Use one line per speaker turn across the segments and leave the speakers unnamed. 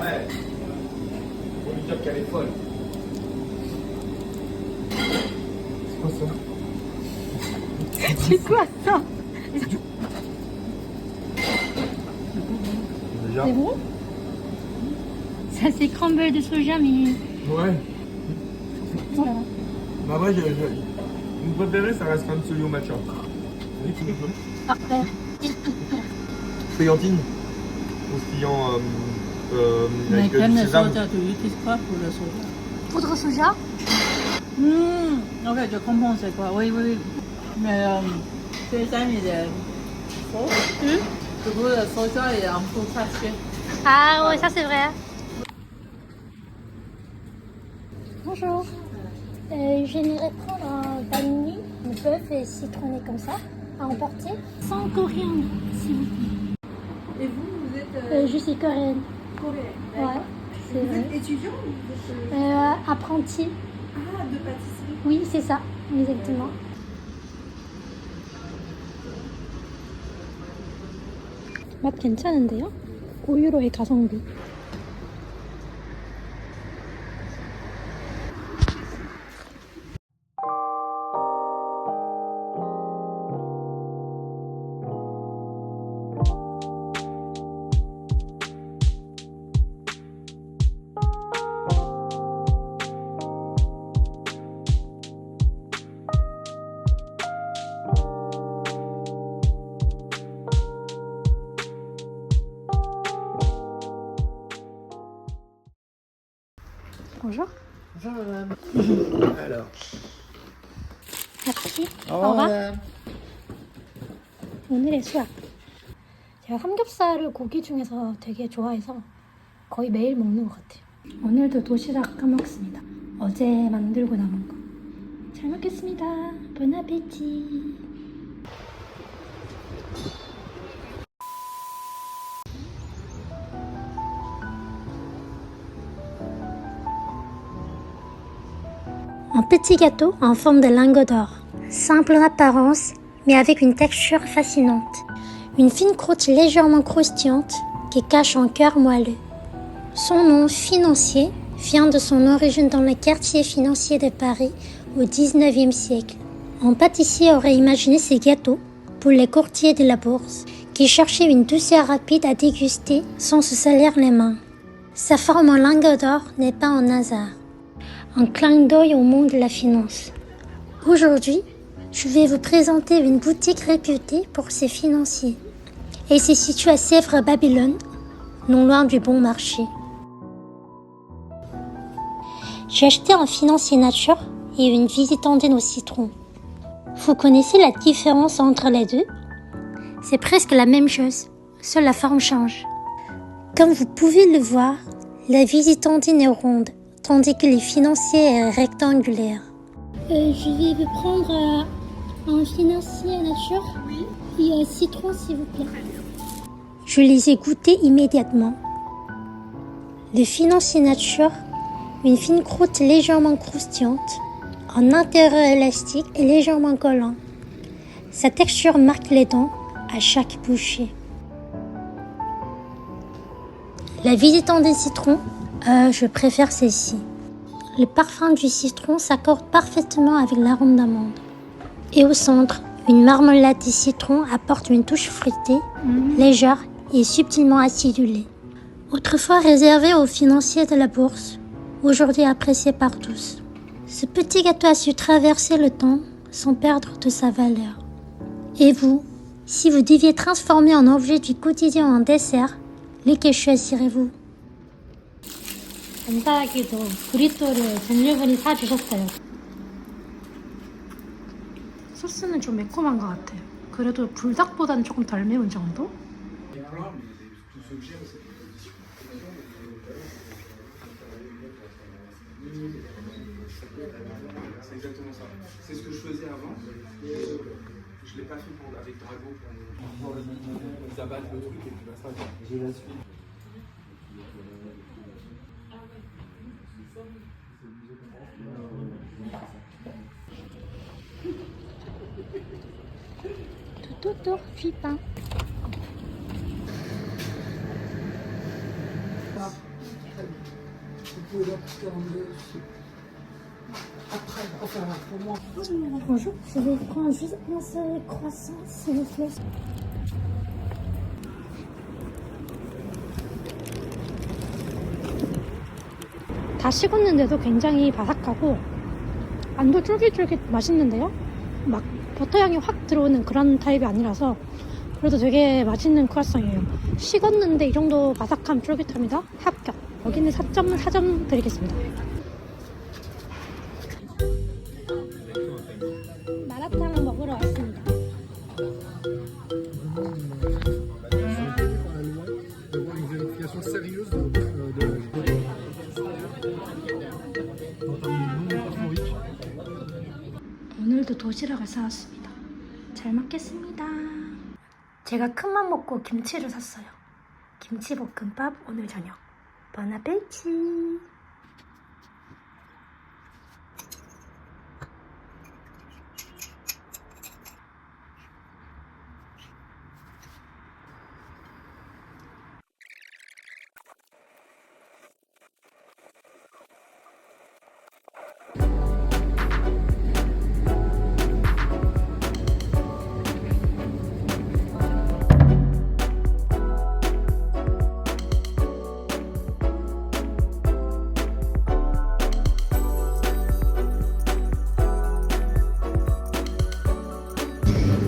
Ouais. On lui dire qu'elle est folle. C'est quoi ça?
C'est quoi ça?
Déjà?
C'est bon? Ça c'est crumble de soja mais...
Ouais.
Voilà.
Mais après, mon préféré, ça reste quand même celui au matcha. Oui, tu veux?
Parfait.
Péantine. Croustillant
Mais
avec
crème
du
de
sésame.
soja, tu n'utilises pas pour le soja.
Poudre soja?
Ok, je comprends c'est quoi. Oui, oui, oui. Mais sésame, il est faux. Du coup, le soja est un peu caché.
Ah ouais, ça c'est vrai. Bonjour. J'aimerais prendre un vanille, une bœuf et citronné comme ça, à emporter, sans coriandre, s'il vous plaît.
Et vous êtes
Je suis coréenne.
coréenne.
Ouais, c'est
Vous
vrai.
êtes étudiant ou vous êtes...
Apprenti.
Ah, de pâtisserie.
Oui, c'est ça, exactement. 맛 괜찮은데요? 우유로의 가성비. Bonjour.
Bonjour, madame.
Alors.
merci. au revoir. 오늘의 수학. 제가 삼겹살을 고기 중에서 되게 좋아해서 거의 매일 먹는 것 같아요. 오늘도 도시락 까먹습니다. 어제 만들고 남은 거. 잘 먹겠습니다. 본 아페티. Un petit gâteau en forme de lingot d'or, simple en apparence, mais avec une texture fascinante. Une fine croûte légèrement croustillante qui cache un cœur moelleux. Son nom financier vient de son origine dans le quartier financier de Paris au XIXe siècle. Un pâtissier aurait imaginé ces gâteaux pour les courtiers de la bourse qui cherchaient une douceur rapide à déguster sans se salir les mains. Sa forme en lingot d'or n'est pas un hasard. Un clin d'œil au monde de la finance. Aujourd'hui, je vais vous présenter une boutique réputée pour ses financiers. Elle se situe à Sèvres-Babylone, non loin du bon marché. J'ai acheté un financier nature et une visitandine au citron. Vous connaissez la différence entre les deux? C'est presque la même chose, seule la forme change. Comme vous pouvez le voir, la visitandine est ronde, tandis que les financiers est rectangulaire. Je vais vous prendre un financier nature et un citron s'il vous plaît. Je les ai goûtés immédiatement. Le financier nature, une fine croûte légèrement croustillante, un intérieur élastique et légèrement collant. Sa texture marque les dents à chaque bouchée. La visitandine citron, je préfère celle-ci. Le parfum du citron s'accorde parfaitement avec l'arôme d'amande. Et au centre, une marmelade de citron apporte une touche fruitée, légère et subtilement acidulée. Autrefois réservé aux financiers de la bourse, aujourd'hui apprécié par tous. Ce petit gâteau a su traverser le temps sans perdre de sa valeur. Et vous, si vous deviez transformer un objet du quotidien en dessert, lequel choisirez-vous? 감사하게도 브리또를 젠유분이 사주셨어요. 소스는 좀 매콤한 것 같아요. 그래도 불닭보다는 조금 덜 매운 정도?
C'est exactement ça. C'est ce que je faisais avant. Je l'ai pas fait avec Drago pour ils abattent le truc et puis ça. Je la suis.
Tout autour, fuis pas. Bonjour, je vais prendre juste un seul croissant, s'il vous plaît. 다 식었는데도 굉장히 바삭하고 안도 쫄깃쫄깃 맛있는데요? 막 버터 향이 확 들어오는 그런 타입이 아니라서 그래도 되게 맛있는 크루아상이에요. 식었는데 이 정도 바삭함 쫄깃함이다? 합격. 여기는 4점 드리겠습니다. 마라탕을 먹으러 왔습니다. 오늘도 도시락을 싸왔습니다. 잘 먹겠습니다. 제가 큰맘 먹고 김치를 샀어요. 김치볶음밥 오늘 저녁. 보나페티.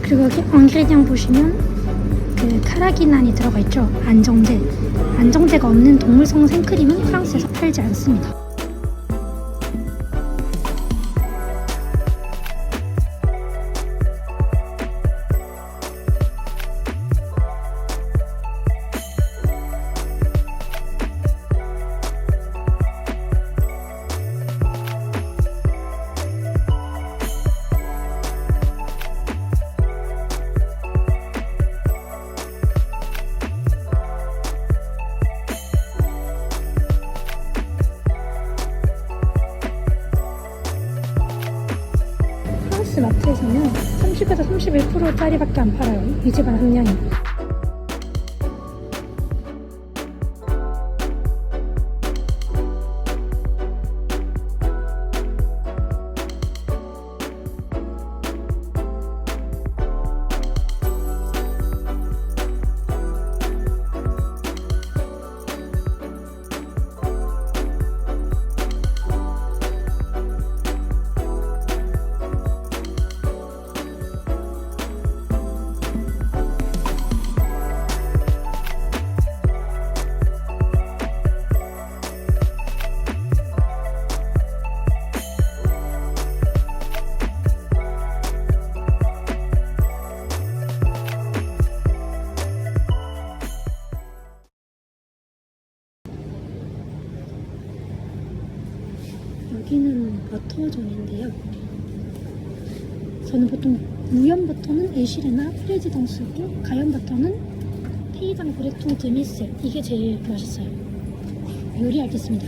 그리고 여기 엉기리냥 보시면 그 카라기난이 들어가 있죠. 안정제. 안정제가 없는 동물성 생크림은 프랑스에서 팔지 않습니다. 마트에서는 30에서 31%짜리밖에 안 팔아요. 이 집안 함량이. 여기는 버터존인데요. 저는 보통 무염 버터는 에시레나 프레지당 쓰고 가염 버터는 페이당 브레통 드미셀 이게 제일 맛있어요. 요리할 때 씁니다.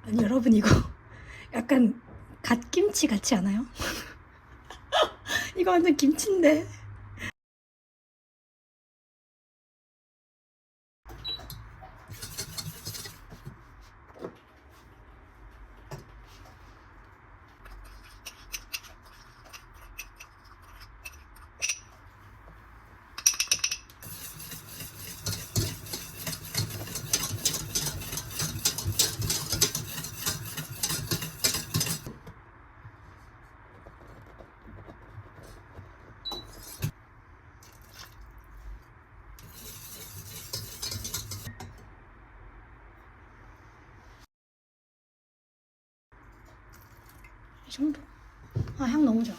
아니 여러분 이거 약간 갓김치 같지 않아요? 이거 완전 김치인데. 이 정도? 아, 향 너무 좋아.